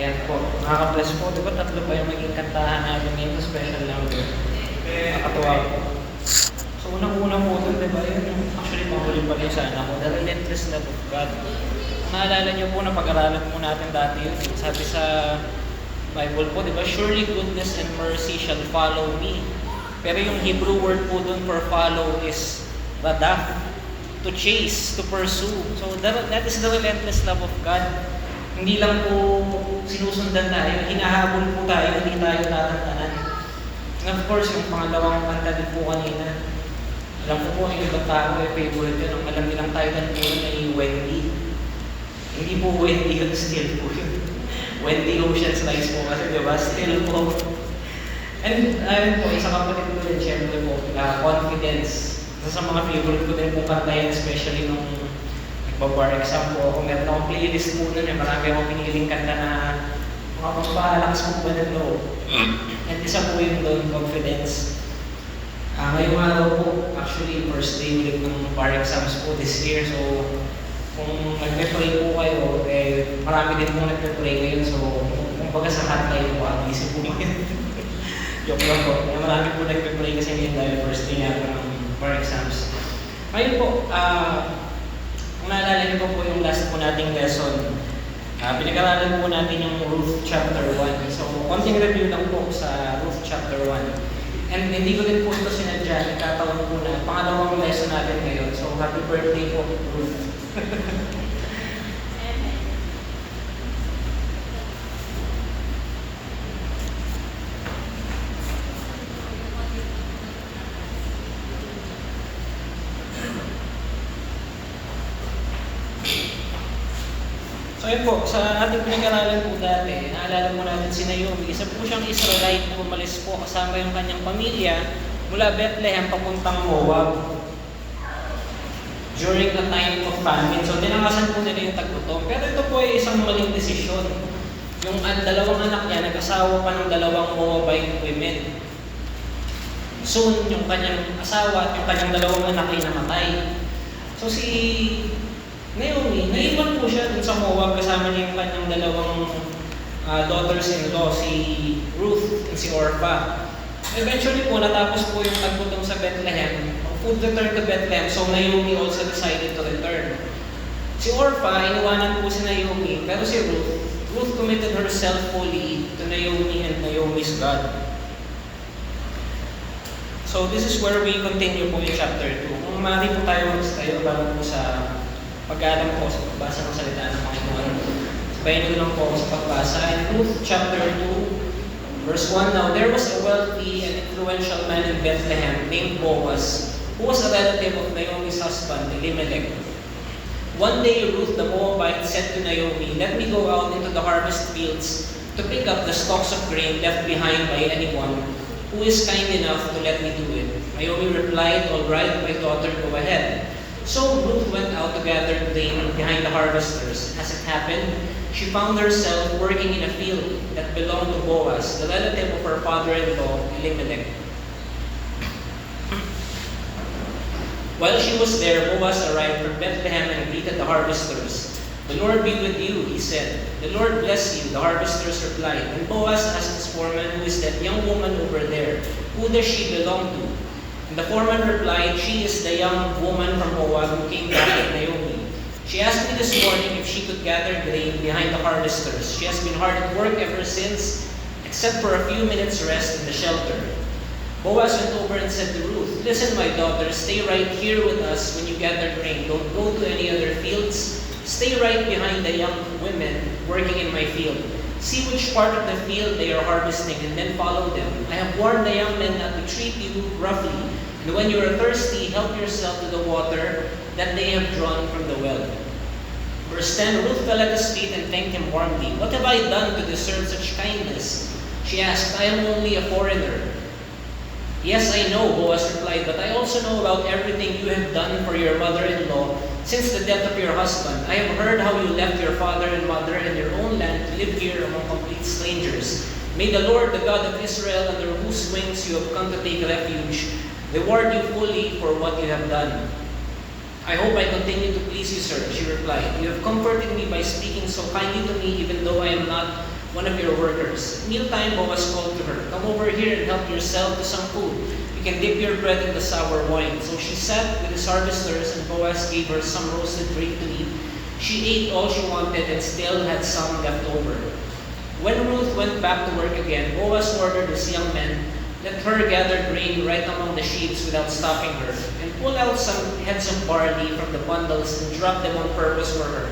Ayan po, nakaka-bless po. Di ba tatlo pa yung maging kantahan natin ngayon, special lang po. Nakakatuwa po. So unang-una po doon, di ba, yun yung actually mahuli pa rin sana ko, the relentless love of God. Kung naalala niyo po na pag-aralan po natin dati yun, sabi sa Bible po, di ba, surely goodness and mercy shall follow me. Pero yung Hebrew word po doon for follow is radaf, to chase, to pursue. So that is the relentless love of God. Hindi lang po sinusundan tayo, hinahabol po tayo, hindi tayo tatantanan. And of course, yung pangalawang kanta din po kanina, alam ko po yung ibang tao ay favorite yun. Ang alam nilang title po yun ay Wendy. Hindi po Wendy yun, still po yun. Wendy Ocean's Lights po kasi, di ba? Still po. And ayun po, isang kapatid ko din, syempre po, Confidence. Isa sa mga favorite ko din po kantayan, especially nung bar exam po ako. Meron akong playlist po nun, marami akong piniling kanta na mga pagpahalakas po ba ng loob. At isa po yung doon, Confidence. Ngayong araw po, actually, first day ulit ng bar exams po this year. So, kung nagpe-pray po kayo, marami din po nagpe-pray ngayon. So, kung baga sa hotline po, ang isip po ngayon. Joke lang po. Marami po nagpe-pray kasi ngayon dahil first day nga po ng bar exams. Ngayon po, kung naalala niyo po yung last po nating lesson, pinag-aralan po natin yung Ruth chapter 1. So, konting review lang po sa Ruth chapter 1. And hindi ko din po ito sinadya, nagkataon po na pangalawang lesson natin ngayon. So, happy birthday po, Ruth. So yun po, sa ating pinag-aralan po dati, naalala po natin si Naomi, isa po siyang Israelite na umalis po kasama yung kanyang pamilya mula Bethlehem papuntang Moab during the time of famine. So dinangasan po nila yung tagputom. Pero ito po ay isang maling desisyon. Yung dalawang anak niya, nag-asawa pa ng dalawang Moabite women. Soon, yung kanyang asawa at yung kanyang dalawang anak ay namatay. So si Naomi, naiwan po siya dun sa Moab kasama niya yung kanyang dalawang daughters-in-law, si Ruth at si Orpah. Eventually po, natapos po yung tagputom sa Bethlehem. Food returned to Bethlehem, so Naomi also decided to return. Si Orpah, iniwanan po si Naomi, pero si Ruth committed herself fully to Naomi and Naomi's God. So this is where we continue po in chapter 2. Kung maaari po tayo mag-tayo bago po sa pag-aalam po sa pagbasa ng salita ng Panginoon. Sabayin ko lang po sa pagbasa. In Ruth chapter 2, verse 1, Now there was a wealthy and influential man in Bethlehem named Boaz, who was a relative of Naomi's husband, Elimelech. One day Ruth the Moabite said to Naomi, Let me go out into the harvest fields to pick up the stalks of grain left behind by anyone who is kind enough to let me do it. Naomi replied, All right, my daughter, go ahead. So Ruth went out to gather grain behind the harvesters. As it happened, she found herself working in a field that belonged to Boaz, the relative of her father-in-law, Elimelech. While she was there, Boaz arrived from Bethlehem and greeted the harvesters. The Lord be with you, he said. The Lord bless you, the harvesters replied. And Boaz asked his foreman, Who is that young woman over there? Who does she belong to? And the foreman replied, She is the young woman from Moab who came back with Naomi. She asked me this morning if she could gather grain behind the harvesters. She has been hard at work ever since, except for a few minutes rest in the shelter. Boaz went over and said to Ruth, Listen, my daughter, stay right here with us when you gather grain. Don't go to any other fields. Stay right behind the young women working in my field. See which part of the field they are harvesting and then follow them. I have warned the young men not to treat you roughly. And when you are thirsty, help yourself to the water that they have drawn from the well. Verse 10, Ruth fell at his feet and thanked him warmly. What have I done to deserve such kindness? She asked, I am only a foreigner. Yes, I know, Boaz replied, but I also know about everything you have done for your mother-in-law since the death of your husband. I have heard how you left your father and mother and your own land to live here among complete strangers. May the Lord, the God of Israel, under whose wings you have come to take refuge, reward you fully for what you have done. I hope I continue to please you, sir, she replied. You have comforted me by speaking so kindly to me, even though I am not one of your workers. Mealtime, Boaz called to her, "Come over here and help yourself to some food. You can dip your bread in the sour wine." So she sat with his harvesters, and Boaz gave her some roasted grain to eat. She ate all she wanted and still had some left over. When Ruth went back to work again, Boaz ordered his young men, "Let her gather grain right among the sheaves without stopping her, and pull out some heads of barley from the bundles and drop them on purpose for her.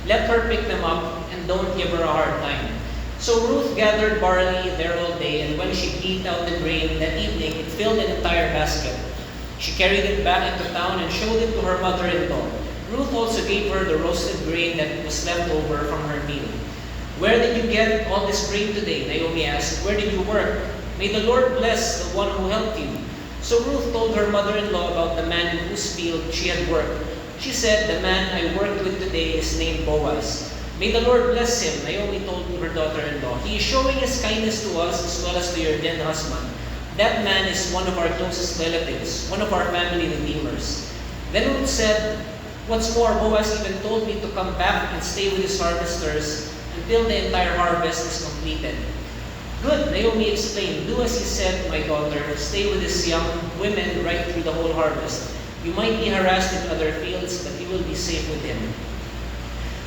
Let her pick them up, and don't give her a hard time." So Ruth gathered barley there all day, and when she beat out the grain that evening, it filled an entire basket. She carried it back into town and showed it to her mother-in-law. Ruth also gave her the roasted grain that was left over from her meal. "Where did you get all this grain today?" Naomi asked. "Where did you work? May the Lord bless the one who helped you." So Ruth told her mother-in-law about the man in whose field she had worked. She said, "The man I worked with today is named Boaz." "May the Lord bless him," Naomi told her daughter-in-law. "He is showing his kindness to us as well as to your dead husband. That man is one of our closest relatives, one of our family redeemers." Then Ruth said, "What's more, Boaz even told me to come back and stay with his harvesters until the entire harvest is completed." "Good," Naomi explained. "Do as he said, my daughter. Stay with his young women right through the whole harvest. You might be harassed in other fields, but you will be safe with him."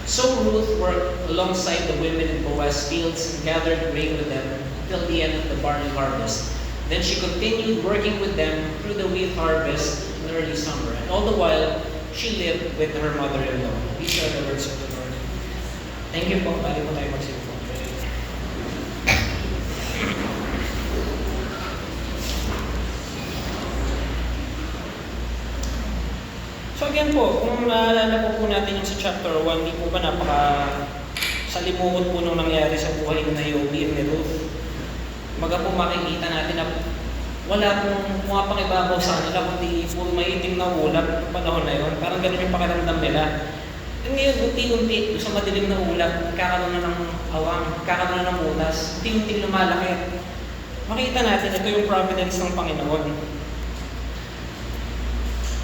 So Ruth worked alongside the women in Boaz's fields and gathered grain with them until the end of the barley harvest. Then she continued working with them through the wheat harvest in early summer. And all the while, she lived with her mother-in-law. These are the words of the Lord. Thank you po. Bali po tayo magsimula. So again po, kung naalala po natin yung sa chapter 1, di po ba salimuot po nung nangyari sa buhay ni Naomi at ni Ruth. Maga po makikita natin na wala pong pumapakibabaw sa kanila, kundi po maitim na ulap ng panahon na yun. Parang ganun yung pakiramdam nila. And ngayon, unti-unti, sa madilim na ulap, kakaroon na ng awang, kakaroon na ng unas, unti-unti lumalaki. Makita natin, ito yung providence ng Panginoon.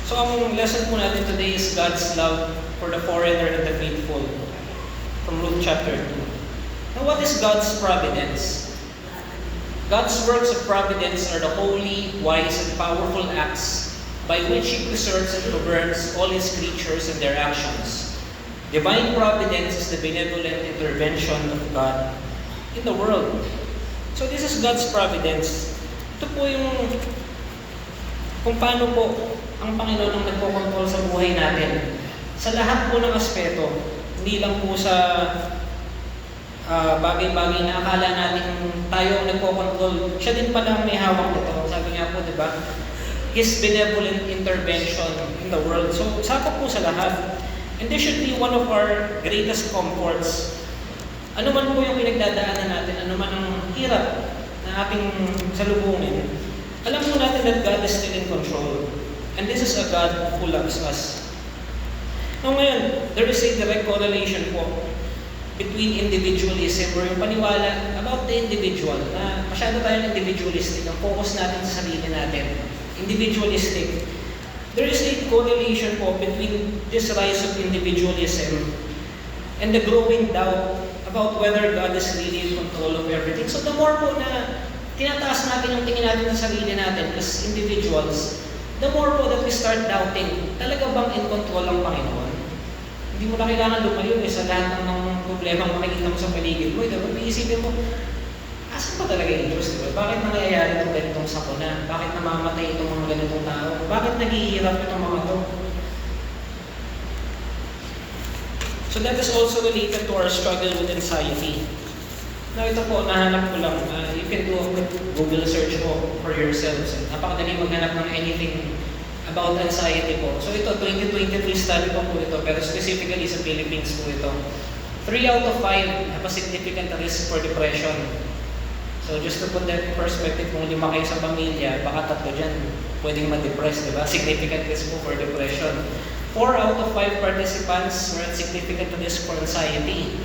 So ang lesson po natin today is God's love for the foreigner and the faithful from Ruth chapter 2. Now what is God's providence? God's works of providence are the holy, wise, and powerful acts by which He preserves and governs all His creatures and their actions. Divine providence is the benevolent intervention of God in the world. So this is God's providence. Ito po yung kung paano po ang Panginoon ang nagpo-control sa buhay natin. Sa lahat po ng aspeto, hindi lang po sa bagay-bagay na akala natin tayo ang nagpo-control. Siya din pala ang may hawak nito. Sabi nga po, di ba? His benevolent intervention in the world. So, sakop po sa lahat. And this should be one of our greatest comforts. Ano man po yung pinagdadaanan natin, ano man ang hirap na ating salubungin, alam po natin that God is still in control. And this is a God who loves us. Now ngayon, there is a direct correlation po between individualism or yung paniwala about the individual na masyado tayong individualistic, ang focus natin sa sarili natin. Individualistic. There is a correlation po between this rise of individualism and the growing doubt about whether God is really in control of everything. So the more po na tinataas natin yung tingin natin sa sarili natin as individuals, the more po that we start doubting, talaga bang in control ang Panginoon? Hindi mo na kailangan lumayo sa lahat ng problema makikita mo sa paligid mo. Diba? Iisipin mo, asan ba talaga yung Diyos? Diba? Bakit nangyayari itong ganitong sakuna? Bakit namamatay itong mga ganitong tao? Bakit naghihirap itong mga to? So that is also related to our struggle with anxiety. Now ito po, nahanap ko lang. You can do a quick Google search po for yourselves. Napakadali maghanap ng anything about anxiety po. So ito, 2023 study po ito, pero specifically sa Philippines po ito. 3 out of 5 have a significant risk for depression. So just to put that in perspective, kung 5 kayo sa pamilya, baka 3 dyan pwedeng ma-depress, di ba? Significant risk po for depression. 4 out of 5 participants were at significant risk for anxiety.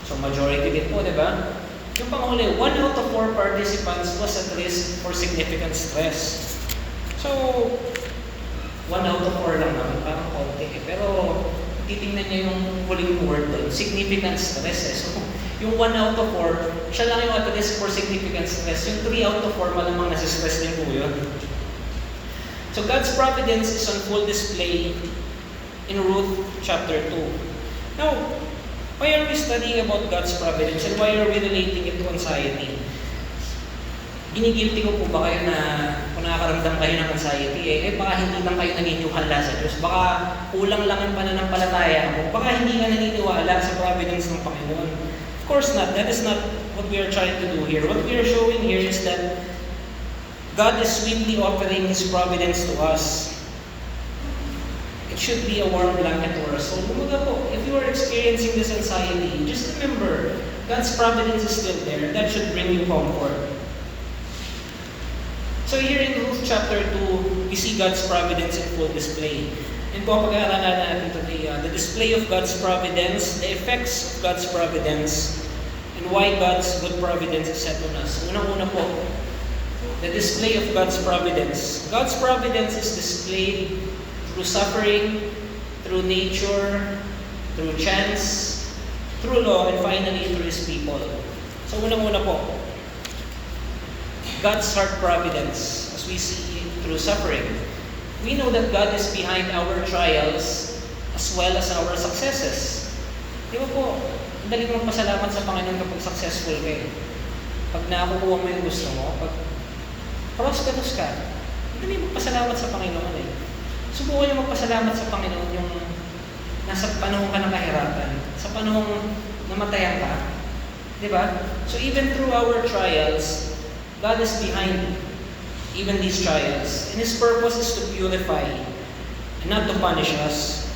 So majority din po, di ba? Yung panghuli, 1 out of 4 participants was at risk for significant stress. So, 1 out of 4 lang naman, parang konti. Pero, titingnan niyo yung huling word doon, significant stress. So, Yung 1 out of 4, siya lang yung at risk for significant stress. Yung 3 out of 4, malamang nasistress din po yun. So God's providence is on full display in Ruth chapter 2. Now, why are we studying about God's providence and why are we relating it to anxiety? Ginigilty ko po ba kayo na kung nakakaramdam kayo ng anxiety, baka hindi lang kayo naniniwala sa Diyos. Baka kulang lang ang pananampalataya mo. Baka hindi ka naniniwala sa providence ng Panginoon. Of course not. That is not what we are trying to do here. What we are showing here is that God is sweetly offering His providence to us. It should be a warm blanket to our soul. Kumaga po, if you are experiencing this anxiety, just remember, God's providence is still there. That should bring you comfort. So here in Ruth chapter 2, we see God's providence in full display. And po pag-aaralan natin today, the display of God's providence, the effects of God's providence, and why God's good providence is set on us. Unang-una po, the display of God's providence. God's providence is displayed through suffering, through nature, through chance, through law, and finally through His people. So unang-una po, God's heart providence, as we see through suffering. We know that God is behind our trials as well as our successes. Di ba po, ang dali mong pasalamat sa Panginoon kapag successful kayo. Pag nakukuha mo yung gusto mo, pag prosperous ka, ang dali mong pasalamat sa Panginoon eh. Subukan niyo magpasalamat sa Panginoon yung nasa panahon ka ng kahirapan, sa panahon namatayan ka. Di ba? So even through our trials, God is behind even these trials. And His purpose is to purify and not to punish us.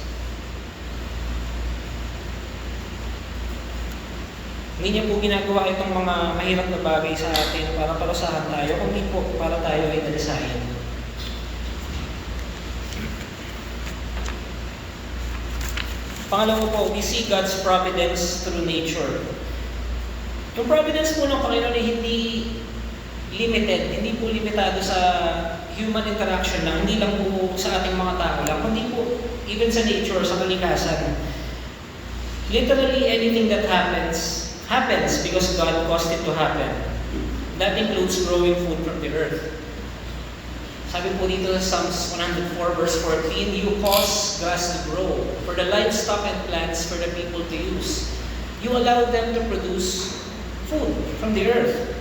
Hindi niya po ginagawa itong mga mahirap na bagay sa atin para parusahan tayo, kundi po para tayo ay dalisayan. Pangalawa po, we see God's providence through nature. Yung providence po ng Panginoon ay hindi limited, hindi po limitado sa human interaction lang, hindi lang po sa ating mga tao lang, kundi po even sa nature, sa kalikasan. Literally anything that happens because God caused it to happen. That includes growing food from the earth. Sabi po dito sa Psalms 104 verse 14, you cause grass to grow for the livestock and plants for the people to use. You allow them to produce food from the earth.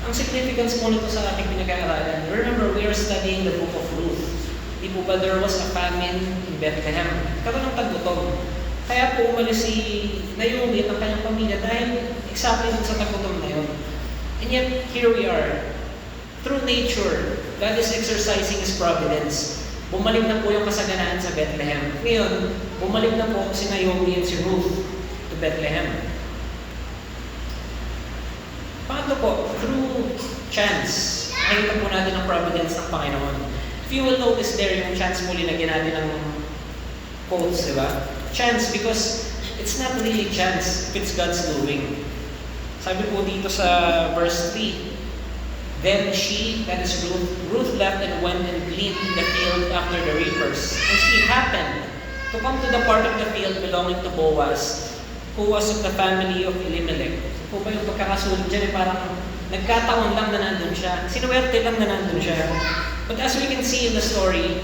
Ang significance po nito sa ating pinag-aaralan. Remember, we are studying the book of Ruth. Di po ba there was a famine in Bethlehem? Karoon ng taggutom. Kaya po umalis si Naomi at ang kanyang pamilya dahil exactly dun sa taggutom na yun. And yet, here we are. Through nature, God is exercising His providence. Bumalik na po yung kasaganaan sa Bethlehem. Ngayon, bumalik na po si Naomi at si Ruth to Bethlehem. Paano po? Through chance. Nakita po natin ang providence ng Panginoon. If you will notice there, yung chance muli na natin ng quotes, di ba? Chance because it's not really chance if it's God's doing. Sabi po dito sa verse 3, then she, that is Ruth left and went and gleaned in the field after the reapers. And she happened to come to the part of the field belonging to Boaz, who was of the family of Elimelech. Po ba yung pagkakasunod dyan, parang nagkataon lang na nandun siya. Sinuwerte lang na nandun siya. But as we can see in the story,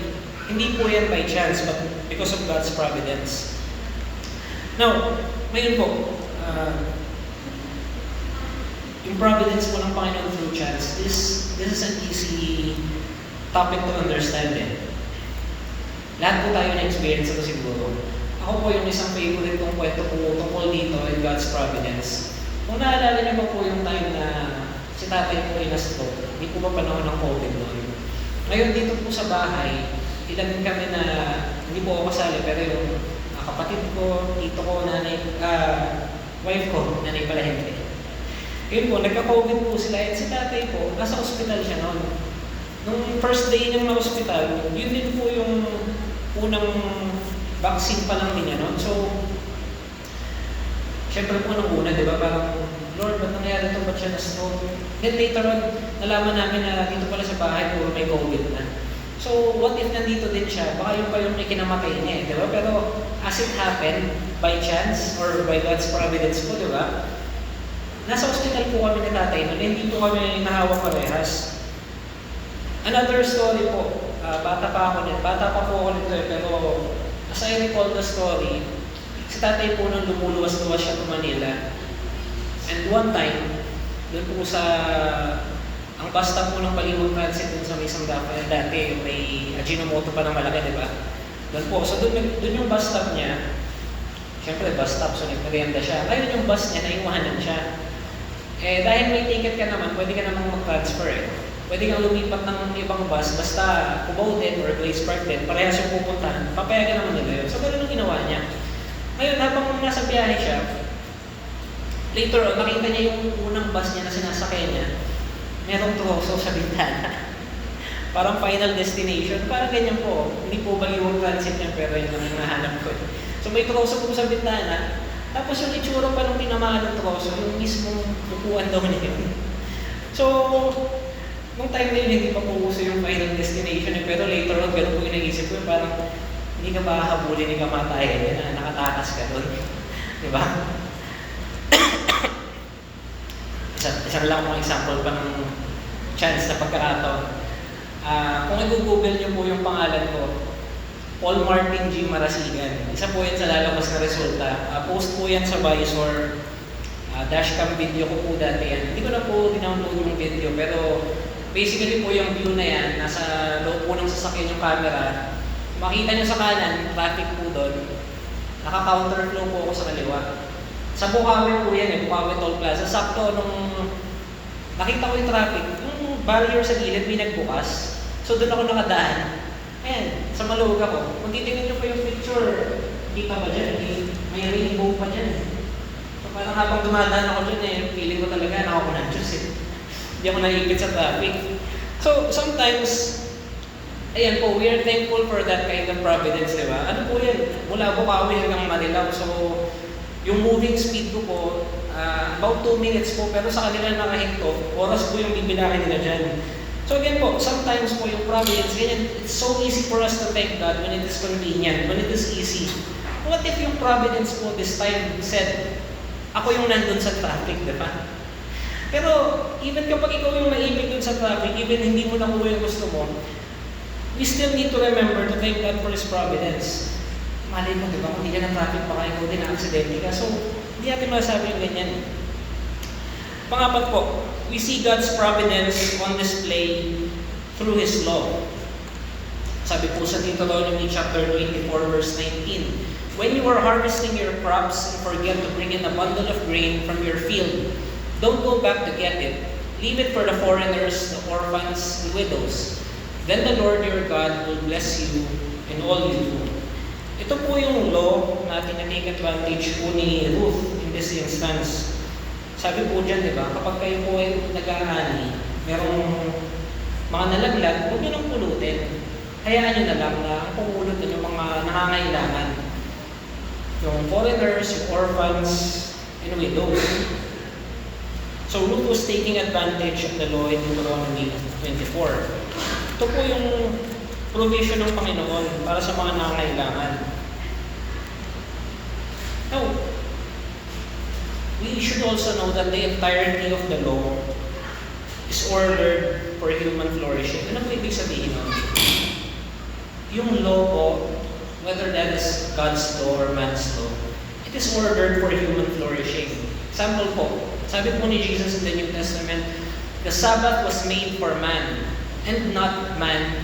hindi po yan by chance, but because of God's providence. Now, ngayon po, yung providence po ng Panginoon through chance, this is an easy topic to understand eh. Lahat po tayo na-experience ito siguro. Ako po yung isang favorite kong kwento po tungkol dito in God's providence. Kung naalala niyo pa po yung time na si tatay po ay na-stroke, hindi po ba panahon ng COVID noon. Ngayon dito po sa bahay, ilan kami na, hindi po ako kasali, pero yung kapatid ko, tito ko, nanay, wife ko, nanay pala Henry. Yun po, nagka-COVID po sila, at si tatay po, nasa ospital siya noon. Nung first day niyang na-hospital, yun din po yung unang vaccine pa lang niya noon. So, syempre po nung una, di ba, parang, Lord, ba't nangyari ito? Ba't siya na-stroke? Then later on, nalaman namin na dito pala sa bahay po may COVID na. So, what if nandito din siya? Baka yung pa yung ikinamatay niya, di ba? Pero, as it happened, by chance, or by God's providence po, di ba? Nasa hospital po kami ni tatay noon, hindi po kami nahawak parehas. Another story po, bata pa po ako nito pero as I recall the story, si tatay po nung lumuluwas-luwas siya to Manila. And one time, doon po sa, ang bus stop po ng Baliwag Transit dun sa may Sangdapan, dati may Ajinomoto pa na malaki, di ba? Doon po, so doon yung bus stop niya, siyempre bus stop, so nagmerienda siya. Ngayon yung bus niya, naiwanan siya. Eh, dahil may ticket ka naman, pwede ka namang mag-transfer eh. Pwede kang lumipat ng ibang bus, basta Cubao din or Grace Park din, parehas yung pupuntahan, papayagan naman nila yun. So, gano'n ang ginawa niya. Ngayon, habang nasa biyahe siya, later on, nakita niya yung unang bus niya na sinasakay niya, merong troso sa bintana. Parang final destination, parang ganyan po. Hindi po Baliwag Transit niya, pero yun ang nahanap ko. So, may troso po sa bintana, tapos yung itsura pa nung tinamaan ng troso, yung mismong upuan daw niya yun. So, nung time na yun, hindi pa po uso yung final destination. Pero later on, ganun po yung naisip ko, parang hindi ka ba habulin, hindi ka matayan na nakatakas ka doon. Diba? Isang lang pong example pa ng chance na pagkakataon. Kung i-google niyo po yung pangalan ko, Paul Martin G. Marasigan. Isa po yan sa lalabas na resulta. Post po yan sa Visor. Dashcam video ko po dati yan. Hindi ko na po dinownload yung video, pero basically po yung view na yan, nasa loob po ng sasakyan yung camera. Makita nyo sa kanan, traffic po doon. Naka-counterflow po ako sa kaliwa. Sa Bukawi po yan Bukawi Toll Plaza. Sakto nung nakita ko yung traffic, yung barrier sa gilid may nagbukas. So doon ako nakadaan. Ayan, sa Maluwag ako. Kung titingnan nyo po yung picture, kita ba dyan? May rainbow pa dyan. So parang habang dumadaan ako dyan feeling ko talaga na ako ng Diyos Hindi ako naipit sa traffic. So sometimes, ayan po, we are thankful for that kind of providence, di ba? Ano po yan? Mula Bukawi hanggang Marilao. So, yung moving speed ko po, about 2 minutes po, pero sa kanila nakahinto, oras po yung bibilangin nila dyan. So again po, sometimes po yung providence, ganyan, it's so easy for us to thank God when it is convenient, when it is easy. What if yung providence po this time said, ako yung nandun sa traffic, di ba? Pero even kapag ikaw yung naibig dun sa traffic, even hindi mo nakuha yung gusto mo, we still need to remember to thank God for His providence. Malay mo, di ba? Kung hindi ka ng traffic, baka ikaw din na-aksidente ka. So, hindi natin masabi yung ganyan. Pangapat po, we see God's providence on display through His law. Sabi po sa Deuteronomy chapter 24 verse 19, when you are harvesting your crops and forget to bring in a bundle of grain from your field, don't go back to get it. Leave it for the foreigners, the orphans, and widows. Then the Lord your God will bless you in all you do. Ito po yung law na tinatake advantage po ni Ruth in this instance. Sabi po dyan, di ba, kapag kayo po ay nag-aani, merong mga nalaglag, huwag nyo nang pulutin. Hayaan nyo na lang na ang pumulot yung mga nangangailangan. Yung foreigners, yung orphans, and widows. So Ruth was taking advantage of the law in Deuteronomy 24. Ito po yung provision ng Panginoon para sa mga nangangailangan. Now, we should also know that the entirety of the law is ordered for human flourishing. Ano po ibig sabihin nun? Yung law po, whether that is God's law or man's law, it is ordered for human flourishing. Example po, sabi po ni Jesus in the New Testament, the Sabbath was made for man, and not man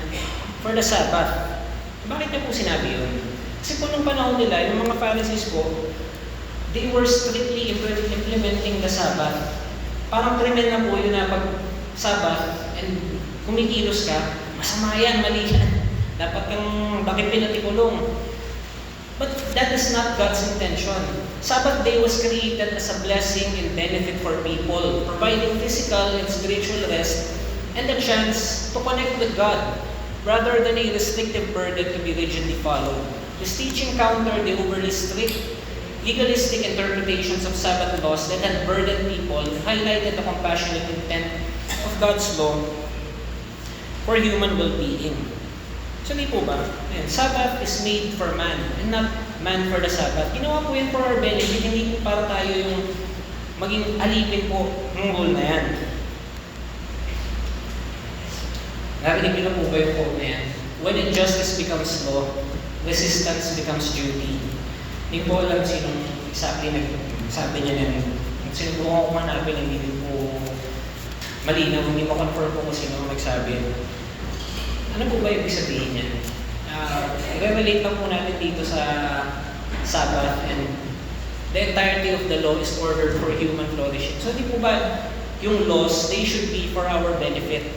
for the Sabbath. Bakit niya po sinabi yun? Kasi po nung panahon nila, yung mga Pharisees po, they were strictly implementing the Sabbath. Parang krimen na po yun na pag Sabbath and kumikilos ka, masama yan, mali yan. Dapat kang bakipin at ikulong. But that is not God's intention. Sabbath day was created as a blessing and benefit for people, providing physical and spiritual rest and a chance to connect with God, rather than a restrictive burden to be rigidly followed. This teaching countered the overly strict legalistic interpretations of Sabbath laws that had burdened people and highlighted the compassionate intent of God's law for human well-being. So di po ba? Ayan, Sabbath is made for man and not man for the Sabbath. Ginawa po yan for our benefit, hindi po para tayo yung maging alipin po ng rule na yan. Narinig niyo na po ba yung quote na yan? When injustice becomes law, resistance becomes duty. Hindi po alam sinong exactly nagsabi niya na yun. Sinubukan ko manapin, hindi po malinaw, hindi mo confirm po kung sino nagsabi. Ano po ba yung ibig sabihin niya? I-relate lang po natin dito sa Sabbath, and the entirety of the law is ordered for human flourishing. So di po ba yung laws, they should be for our benefit.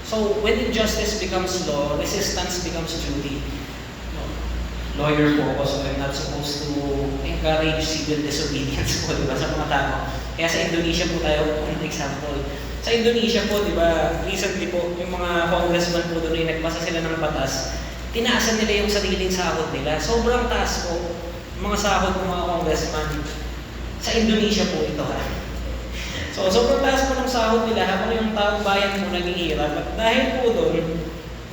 So when injustice becomes law, resistance becomes duty. Lawyer po ako, so I'm not supposed to encourage civil disobedience po, di ba, sa mga tao. Kaya sa Indonesia po tayo po ng example. Sa Indonesia po, di ba, recently po, yung mga congressman po doon, nagpasa sila ng batas, tinaasan nila yung sariling sahod nila. Sobrang taas po, yung mga sahod ng mga congressman. Sa Indonesia po ito, ha. So, sobrang taas po ng sahod nila habang yung taong bayan po naghihirap. At dahil po doon,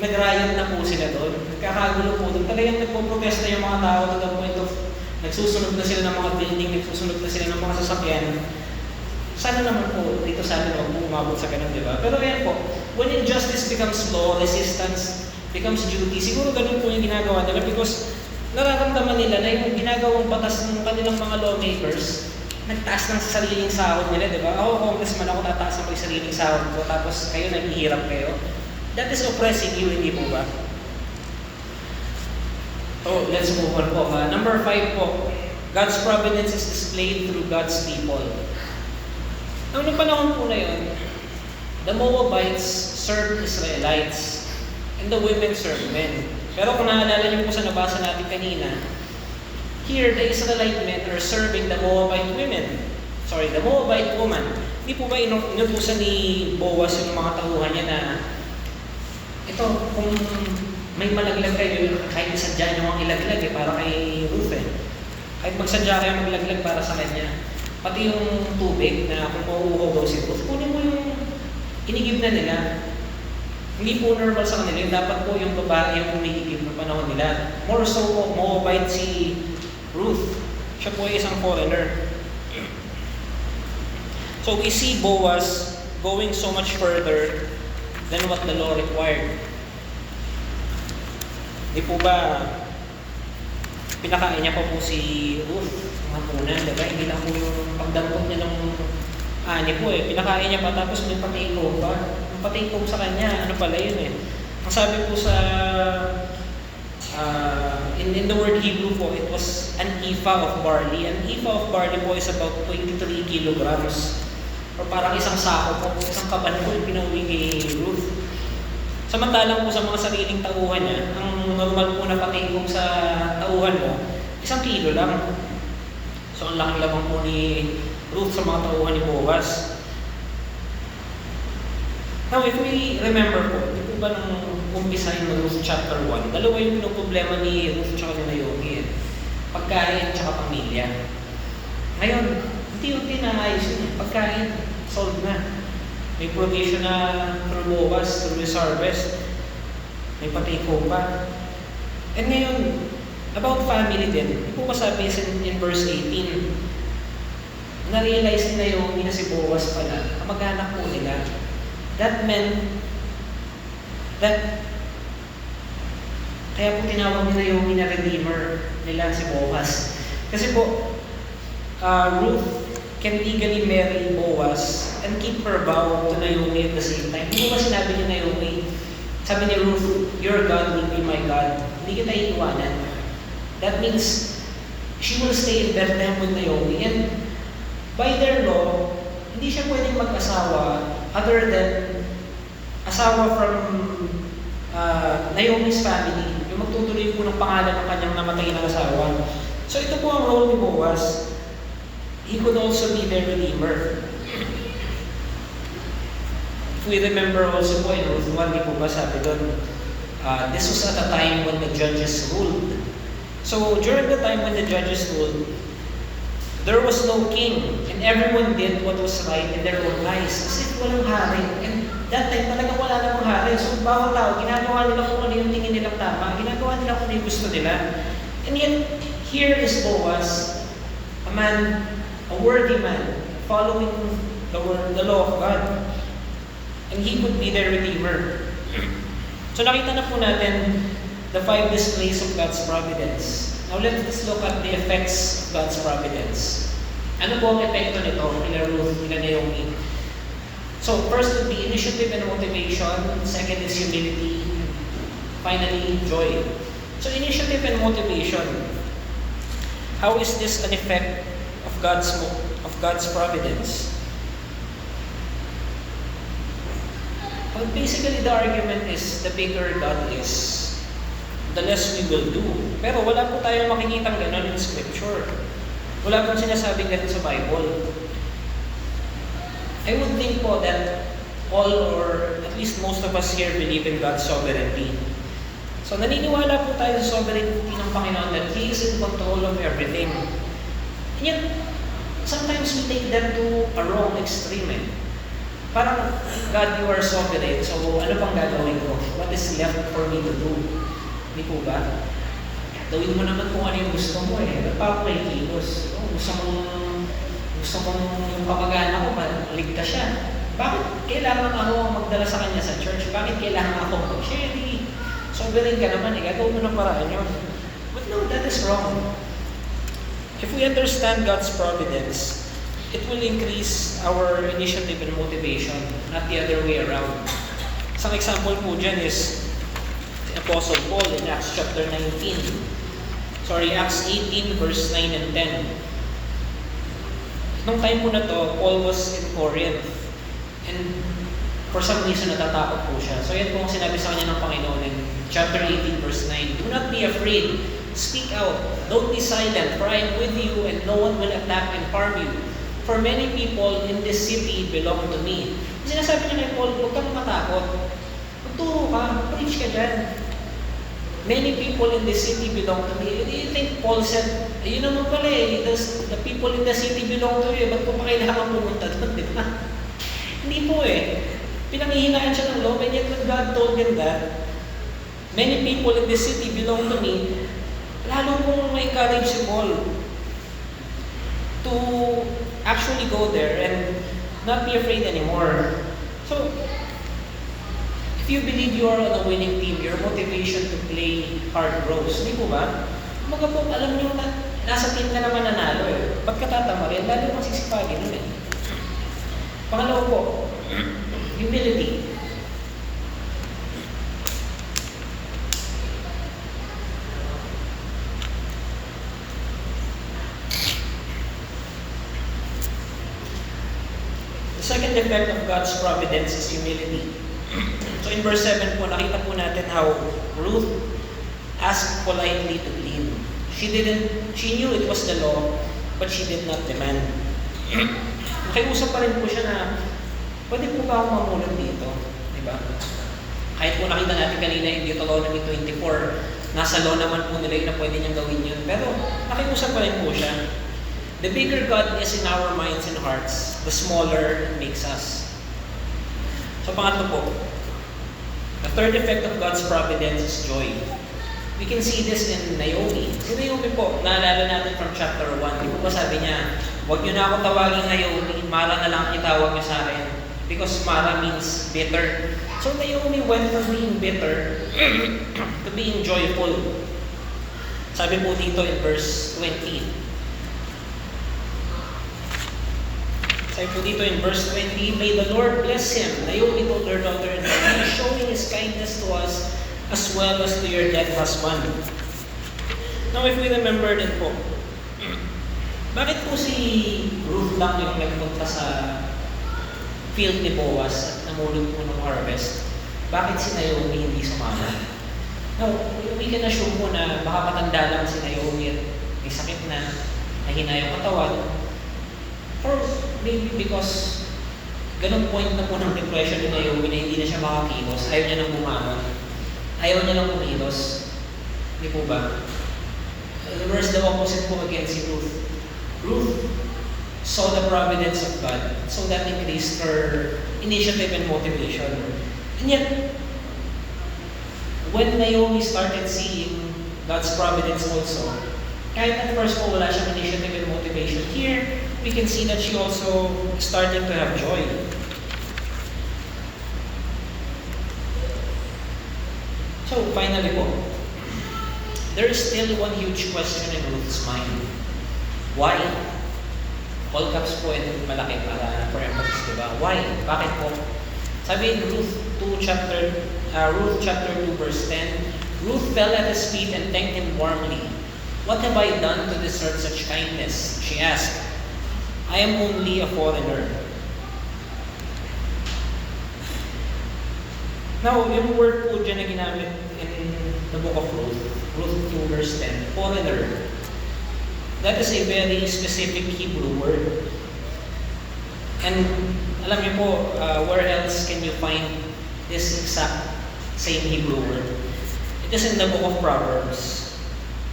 nag-riot na po sila doon. Nagkakagulo po doon. Talagang nagpo-protesta yung mga tao to the point of nagsusunog na sila ng mga building, nagsusunog na sila ng mga sasakyan. Sana naman po, dito sa atin, huwag po umabot sa ganun, di ba? Pero ayan po, when injustice becomes law, resistance becomes duty, siguro ganun po yung ginagawa nila because nararamdaman nila na yung ginagawang batas ng kanilang mga lawmakers, nagtaas ng sariling sahod nila, di ba? Ako, congressman ako, tataas ako yung sariling sahod ko, tapos kayo naghihirap kayo. That is oppressing you, hindi po ba? Oh, let's move on po. Number 5 po, God's providence is displayed through God's people. Noong panahon po na yun, the Moabites served Israelites and the women served men. Pero kung naalala niyo po sa nabasa natin kanina, here the Israelite men are serving the Moabite women. The Moabite woman. Hindi po ba inutusan ni Boaz yung mga tauhan niya na ito, kung may malaglag kayo, kahit isadya nyo ang ilaglag para kay Ruth Kahit magsadya kayo maglaglag para sa kanya. Pati yung tubig na kung mauuhaw daw si Ruth, kunin mo yung inigib na nila. Hindi po normal sa kanila. Yung dapat po yung babae yung umihigib ng panahon nila. More so po, Moabite si Ruth. Siya po ay isang foreigner. So we see Boaz going so much further than what the law required. Di po ba pinakain niya pa po si Ruth mga punan, diba? Hindi lang po yung pagdampot niya ng ani po pinakain niya pa tapos may patikog pa. Yung patikog sa kanya, ano pala yun Ang sabi po sa in the word Hebrew po, it was an ephah of barley. An ephah of barley po is about 23 kilograms. Or parang isang sako po, isang kaban po yung pinauwi kay Ruth. Samantalang po sa mga sariling tauhan niya, ang normal po na patingkong sa tauhan mo, 1 kilo lang. So ang laking lamang po ni Ruth sa mga tauhan ni Boaz. Now if we remember po, di po ba nang umpisa yung Ruth chapter 1, dalawa yung pinoproblema ni Ruth at ni Naomi pagkain at pamilya. Ngayon, unti-unti na ayos yun. Pagkain, solved na. May provision na through Boaz, through his harvest. May patiko pa. And ngayon, about family din, di po ba sabi in verse 18, na-realize ni Naomi na si Boaz pala, kamag-anak po nila. That meant that kaya po tinawag ni Naomi na redeemer nila si Boaz. Kasi po, Ruth can legally marry Boaz and keep her vow to Naomi at the same time. Hindi ba sinabi ni Naomi, sabi ni Ruth, your God will be my God. Hindi kita iiwanan. That means, she will stay in Bethlehem with Naomi. And by their law, hindi siya pwedeng mag-asawa other than asawa from Naomi's family. Yung magtutuloy po ng pangalan ng kanyang namatay na asawa. So ito po ang role ni Boaz. He could also be their redeemer. If we remember also po in Ruth 1, di po ba sabi doon, this was at a time when the judges ruled. So during the time when the judges ruled, there was no king, and everyone did what was right in their own eyes. As if walang hari. And that time talaga wala namang hari. So bawat tao, ginagawa nila kung ano yung tingin nilang tama, ginagawa nila kung ano yung gusto nila. And yet, here is Boaz, a man, a worthy man, following the law of God. And he could be their redeemer. So nakita na po natin the 5 displays of God's providence. Now let's look at the effects of God's providence. Ano po ang epekto nito kila Ruth, kila Naomi? So first would be initiative and motivation. Second is humility. Finally, joy. So initiative and motivation. How is this an effect of God's providence? Well, basically the argument is the bigger God is, the less we will do. Pero wala po tayong makikitang gano'n in Scripture. Wala pong sinasabing ganun sa Bible. I would think po that all or at least most of us here believe in God's sovereignty. So naniniwala po tayo sa sovereignty ng Panginoon that He is in control of everything. And yet, sometimes we take that to a wrong extreme. Parang, God, you are sovereign, so ano pang gagawin ko? What is left for me to do? Hindi po ba? Gawin mo naman kung ano yung gusto mo eh. Ba't pa ako kikilos? Gusto mong yung kapag-anak ko, maligtas siya. Bakit kailangan ako magdala sa kanya sa church? Bakit kailangan ako mag-share? Sovereign ka naman eh. Gagawin mo ng paraan yun. But no, that is wrong. If we understand God's providence, it will increase our initiative and motivation, not the other way around. Isang example po dyan is the Apostle Paul in Acts chapter 18 verse 9 and 10. Nung time po na to, Paul was in Corinth. And for some reason, natatakot po siya. So yan po ang sinabi sa kanya ng Panginoon in chapter 18 verse 9. Do not be afraid. Speak out. Don't be silent, for I am with you and no one will attack and harm you. For many people in this city belong to me. Sinasabi niya kay Paul, huwag kang matakot. Magturo ka, preach ka dyan. Many people in this city belong to me. Do you think Paul said, ayun naman pala eh, the people in the city belong to you, ba't ko pa kailangan pumunta doon, di ba? Hindi po eh. Pinanghihinaan siya ng loob, and yet when God told him that, many people in this city belong to me, lalo pong ma-encourage si Paul to actually go there and not be afraid anymore. So, if you believe you are on a winning team, your motivation to play hard grows. Hindi po ba? Mga po, alam niyo na nasa team ka naman nanalo eh. Ba't ka tatamarin? Lalo kang sisipagin nun eh. Pangalawa po, humility. The second effect of God's providence is humility. So in verse 7 po, nakita po natin how Ruth asked politely to clean. She knew it was the law, but she did not demand. Nakiusap pa rin po siya na, pwede po ba akong mamulot dito? Diba? Kahit po nakita natin kanina yung Deuteronomy 24, nasa law naman po nila yun na pwede niyang gawin yun. Pero nakiusap pa rin po siya. The bigger God is in our minds and hearts, the smaller it makes us. So pangatlo po, the third effect of God's providence is joy. We can see this in Naomi. Si Naomi po, naalala natin from chapter 1. Di po ba sabi niya, huwag niyo na ako tawagin Naomi, Mara na lang itawag niyo sa akin. Because Mara means bitter. So Naomi went from being bitter to being joyful. Sabi po dito in verse 20. Sabi po dito in verse 20, may the Lord bless him. Naomi told her daughter-in-law, he is showing his kindness to us as well as to your dead husband. Now if we remember din po, bakit po si Ruth lang yung nagpunta sa field ni Boaz at namulot po ng harvest? Bakit si Naomi hindi sumama? Now, we can assume po na baka matanda lang si Naomi at may sakit na, nahina yung katawan. Or maybe because ganun point na po ng depression ni Naomi na hindi na siya makakilos, ayaw niya nang bumangon. Ayaw niya lang kumilos. Hindi po ba? Whereas the opposite po again si Ruth. Ruth saw the providence of God, so that increased her initiative and motivation. And yet, when Naomi started seeing God's providence also, kahit at first po wala siyang initiative and motivation, here we can see that she also started to have joy. So finally po, there is still one huge question in Ruth's mind. Why? All caps po and malaki para for emphasis, diba? Why? Bakit po? Sabi in Ruth chapter 2 verse 10, Ruth fell at his feet and thanked him warmly. What have I done to deserve such kindness? She asked. I am only a foreigner. Now, yung word po dyan na ginamit in the book of Ruth 2 verse 10, foreigner. That is a very specific Hebrew word. And alam niyo po, where else can you find this exact same Hebrew word? It is in the book of Proverbs.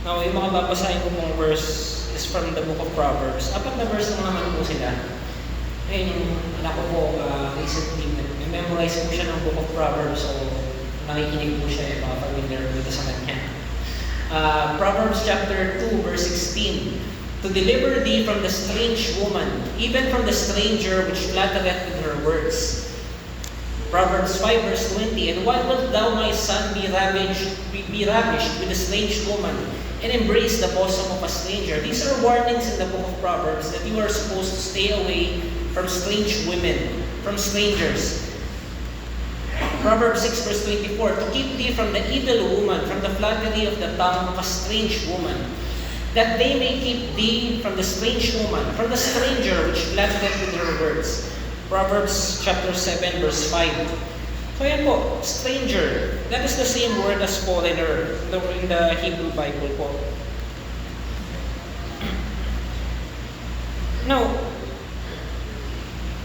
Now, yung mga babasahin ko mong verse is from the book of Proverbs. 4 na verse lang naman po sila. Ngayon, yung anak ko po, recently, memorize po siya ng book of Proverbs, so nakikinig po siya, mga familiar dito sa kanya. Proverbs chapter 2, verse 16. To deliver thee from the strange woman, even from the stranger which flattereth with her words. Proverbs 5, verse 20. And why wilt thou, my son, be ravished with a strange woman, and embrace the bosom of a stranger? These are warnings in the book of Proverbs that you are supposed to stay away from strange women, from strangers. Proverbs 6 verse 24, to keep thee from the evil woman, from the flattery of the tongue of a strange woman, that they may keep thee from the strange woman, from the stranger which flattereth with her words. Proverbs chapter 7 verse 5. So yan po, stranger, that is the same word as foreigner in the Hebrew Bible po. Now,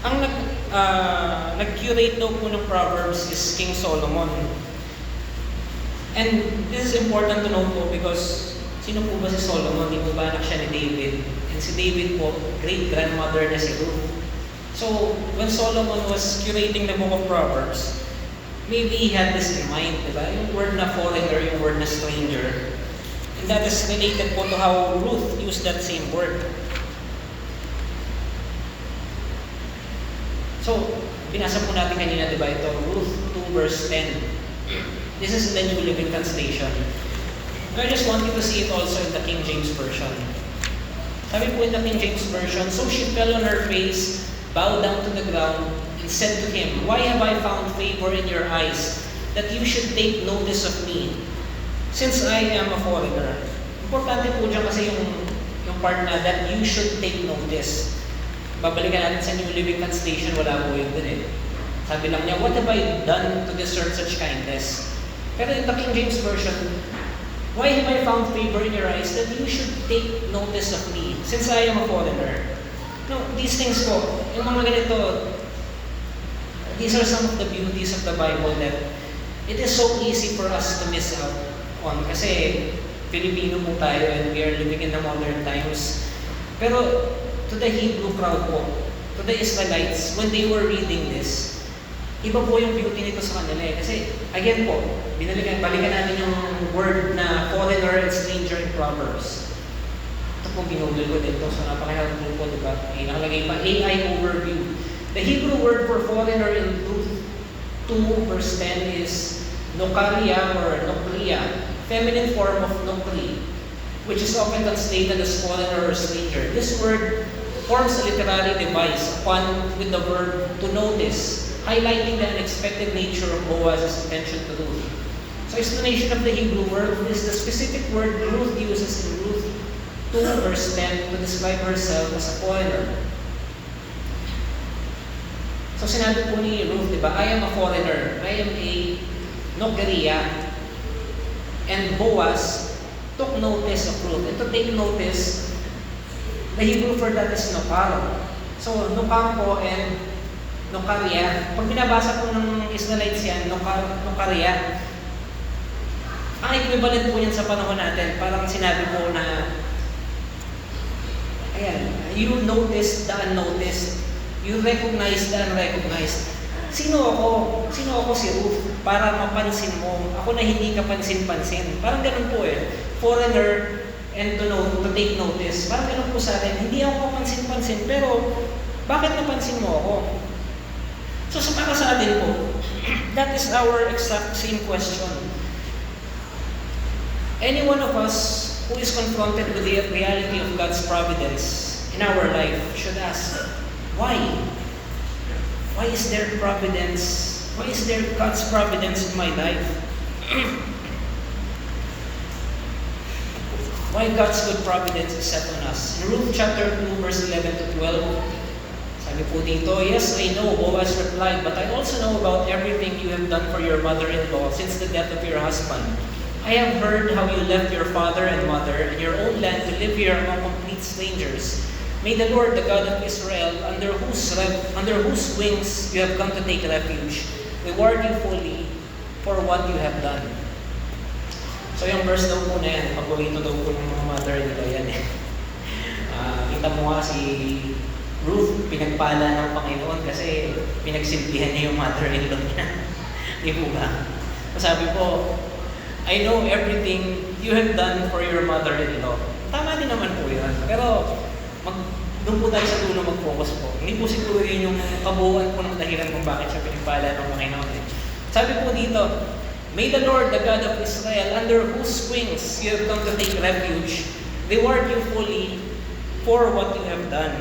ang nag-curate daw po ng Proverbs is King Solomon. And this is important to know po because sino po ba si Solomon? Di po ba anak siya ni David? And si David po, great-grandmother na si Ruth. So, when Solomon was curating the book of Proverbs, maybe he had this in mind, diba? Yung word na foreigner, yung word na stranger. And that is related po to how Ruth used that same word. So, binasa po natin kanina, diba, ito, Ruth 2 verse 10. This is in the New Living Translation. I just want you to see it also in the King James Version. Sabi po in the King James Version, so she fell on her face, bowed down to the ground, and said to him, why have I found favor in your eyes, that you should take notice of me, since I am a foreigner? Importante po dyan kasi yung part na that you should take notice. Babalikan natin sa New Living Translation, wala po yun din eh. Sabi lang niya, what have I done to deserve such kindness? Pero in the King James Version, why have I found favor in your eyes that you should take notice of me, since I am a foreigner? No, these things po, yung mga ganito, these are some of the beauties of the Bible that it is so easy for us to miss out on. Kasi Pilipino po tayo and we are living in the modern times. Pero to the Hebrew crowd po, to the Israelites, when they were reading this, iba po yung beauty nito sa kanila eh. Kasi, again po, balikan natin yung word na foreigner and stranger in Proverbs. Ito po, ginugol ko dito, so napaka-helpful po, diba? Nakalagay pa, AI overview. The Hebrew word for foreigner in Ruth 2 verse 10 is nokaria or nokria, feminine form of nokri, which is often translated as foreigner or stranger. This word forms a literary device upon with the verb to notice, highlighting the unexpected nature of Boaz's attention to Ruth. So explanation of the Hebrew word is the specific word Ruth uses in Ruth 2 verse 10 to describe herself as a foreigner. So sinabi po ni Ruth, di ba, I am a foreigner, I am a nokria, and Boaz took notice of Ruth. And to take notice, the Hebrew for that is nokar. So nokar po and nokaria. Pag binabasa po ng Israelites yan, nokaria, ang equivalent po yan sa panahon natin, parang sinabi po na, ayan, You notice the unnoticed. You recognize the unrecognized. Sino ako? Sino ako si Ruth para mapansin mo? Ako na hindi ka pansin-pansin. Parang ganun po eh. Foreigner and to take notice. Parang ganun po sa atin. Hindi ako kapansin-pansin, pero bakit napansin mo ako? So para sa atin po, that is our exact same question. Any one of us who is confronted with the reality of God's providence in our life should ask, why? Why is there providence? Why is there God's providence in my life? Why God's good providence is set on us? In Ruth chapter 2, verse 11 to 12, sabi po dito, yes, I know, Boaz replied, but I also know about everything you have done for your mother-in-law since the death of your husband. I have heard how you left your father and mother and your own land to live here among complete strangers. May the Lord, the God of Israel, under whose wings you have come to take refuge, reward you fully for what you have done. So yung verse daw po na yan, paborito daw po ng mga mother-in-law yan eh. Kita mo nga si Ruth, pinagpala ng Panginoon kasi pinagsilbihan niya yung mother-in-law niya. Di po ba? Sabi po, I know everything you have done for your mother-in-law. Tama din naman po yan. Pero doon po tayo sa dulo mag-focus po. Hindi po siguro yun yung kabuuan po ng dahilan kung bakit siya pinagpala ng Panginoon. Sabi po dito, may the Lord, the God of Israel, under whose wings you have come to take refuge, reward you fully for what you have done.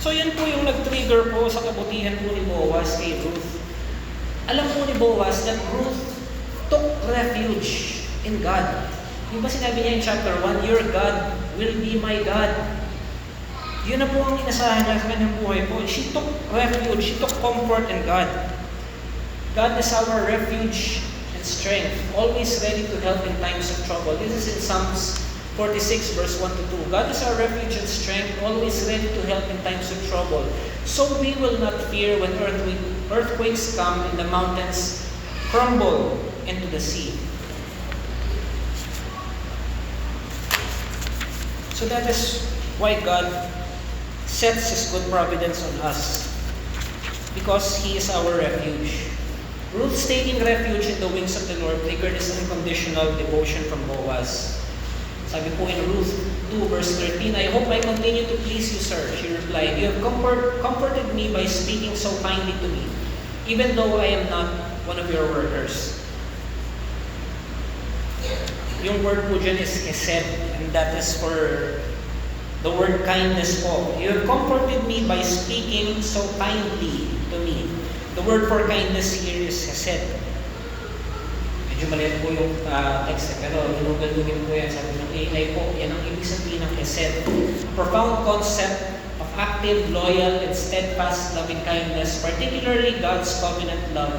So yan po yung nag-trigger po sa kabutihan po ni Boaz kay Ruth. Alam po ni Boaz that Ruth took refuge in God. Yung ba sinabi niya in chapter 1, your God will be my God. Yun na po ang inasahan niya sa kanyang buhay po. She took refuge, she took comfort in God. God is our refuge and strength, always ready to help in times of trouble. This is in Psalms 46 verse 1 to 2. God is our refuge and strength, always ready to help in times of trouble. So we will not fear when earthquakes come and the mountains crumble into the sea. So that is why God sets His good providence on us, because He is our refuge. Ruth's taking refuge in the wings of the Lord triggered this unconditional devotion from Boaz. Sabi po in Ruth 2 verse 13, I hope I continue to please you, sir. She replied, you have comforted me by speaking so kindly to me, even though I am not one of your workers. Yung word po dyan is hesed, and that is for the word kindness po. You have comforted me by speaking so kindly to me. The word for kindness here is hesed. Medyo maliit po yung text, pero ginugal-gugin po yan. Sabi ng AI po, yan ang ibig sabihin ng hesed. A profound concept of active, loyal, and steadfast loving kindness, particularly God's covenant love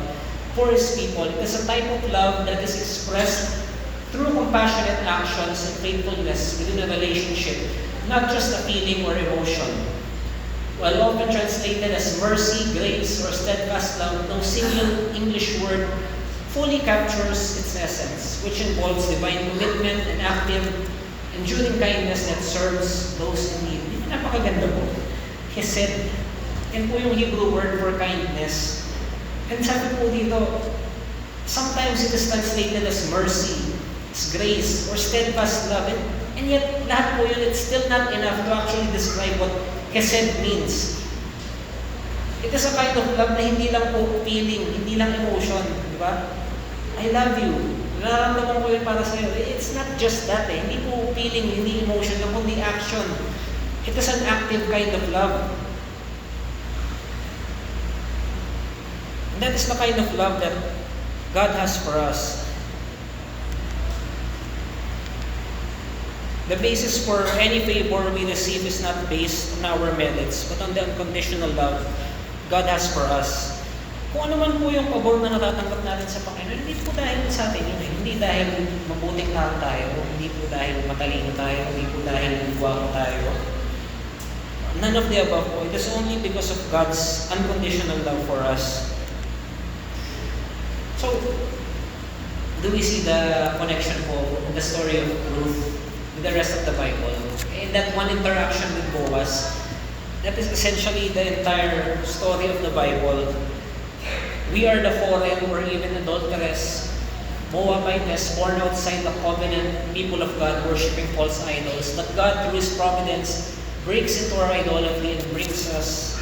for His people. It is a type of love that is expressed through compassionate actions and faithfulness within a relationship, not just a feeling or emotion. While often translated as mercy, grace, or steadfast love, no single English word fully captures its essence, which involves divine commitment and active, enduring kindness that serves those in need. Napakaganda po. Hesed. Yan po yung Hebrew word for kindness. And sabi po dito, sometimes it is translated as mercy, as grace, or steadfast love. And yet, lahat po yun, it's still not enough to actually describe what hesed means. It is a kind of love na hindi lang po feeling, hindi lang emotion, di ba? I love you. Nararamdaman ko yun para sa'yo. It's not just that eh. Hindi po feeling, hindi emotion, lang kundi action. It is an active kind of love. And that is the kind of love that God has for us. The basis for any favor we receive is not based on our merits, but on the unconditional love God has for us. Kung ano man po yung pabor na natatanggap natin sa Panginoon, hindi po dahil sa atin yun. Hindi dahil mabuting tao tayo, hindi po dahil matalino tayo, hindi po dahil guwapo tayo. None of the above po. It is only because of God's unconditional love for us. So, do we see the connection po in the story of Ruth with the rest of the Bible? In that one interaction with Boaz, That is essentially the entire story of the Bible. We are the foreign or even adulterous Moabites born outside the covenant people of God worshiping false idols. But God, through His providence, breaks into our idolatry and brings us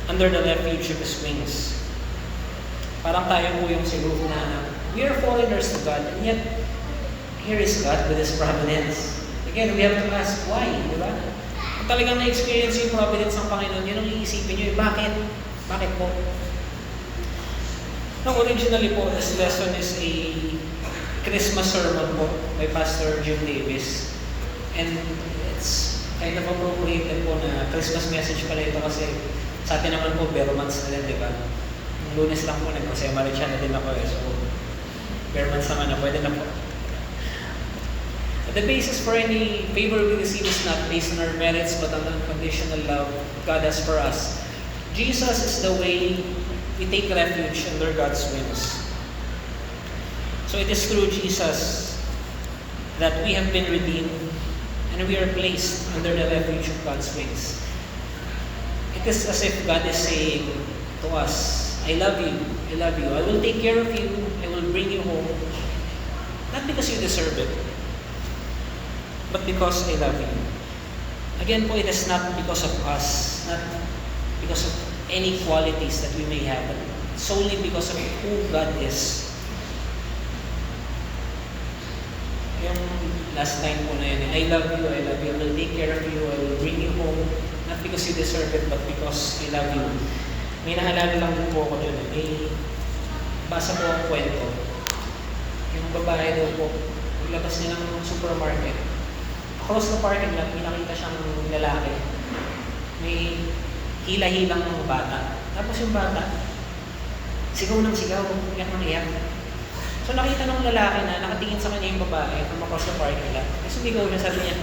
under the refuge of His wings. Parang tayo po yung si Ruth na we are foreigners to God, and yet here is God with His providence. Again, we have to ask why, di ba? Kung talagang na-experience yung providence ng Panginoon, yun ang iisipin nyo, bakit? Bakit po? No, originally po, this lesson is a Christmas sermon po by Pastor Jim Davis. And it's kind of appropriate po na Christmas message pala ito kasi sa atin naman po, bare months na din, di ba? Yung Lunes lang po, nag-Maria na din ako eh. So, bare months naman na, pwede na po. The basis for any favor we receive is not based on our merits, but on the unconditional love God has for us. Jesus is the way we take refuge under God's wings. So it is through Jesus that we have been redeemed and we are placed under the refuge of God's wings. It is as if God is saying to us, I love you, I love you, I will take care of you, I will bring you home. Not because you deserve it, but because I love you. Again po, it is not because of us, not because of any qualities that we may have, but solely because of who God is. Yung last time po na yun, I love you, I will take care of you, I will bring you home, not because you deserve it, but because I love you. May nahalala lang po ako dun. May basa po ang kwento. Yung babae daw po, naglabas niya ng supermarket. Across the parking lot, may nakita siyang lalaki. May hila-hilang ng bata. Tapos yung bata, sigaw ng sigaw, iyak ng iyak. So nakita ng lalaki na nakatingin sa kanya yung babae from across the parking lot. Kasi sumigaw niya, sabi niya,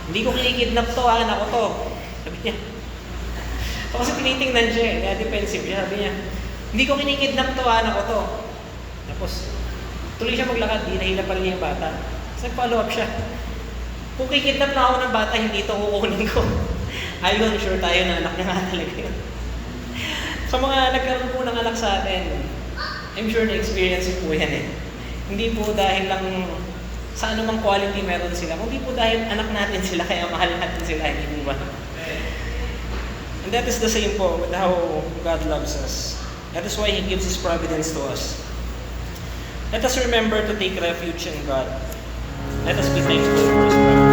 hindi ko kinikidnap to, anak ko to. Sabi niya. So kasi tinitingnan siya kaya defensive siya. Sabi niya, hindi ko kinikidnap to, anak ko to. Tapos, tuloy siya maglakad, hinahila pa rin niya yung bata. Tapos nag-follow up siya. Kung kikidnap na ako ng bata, hindi ito kukunin ko. Ayun, sure tayo na anak na nga talaga yun. Sa mga nagkaroon po ng anak sa atin, I'm sure na-experience po yan eh. Hindi po dahil lang sa anumang quality meron sila, kundi po dahil anak natin sila, kaya mahal natin sila, hindi po ba? And that is the same po with how God loves us. That is why He gives His providence to us. Let us remember to take refuge in God. Let us be thankful for His providence.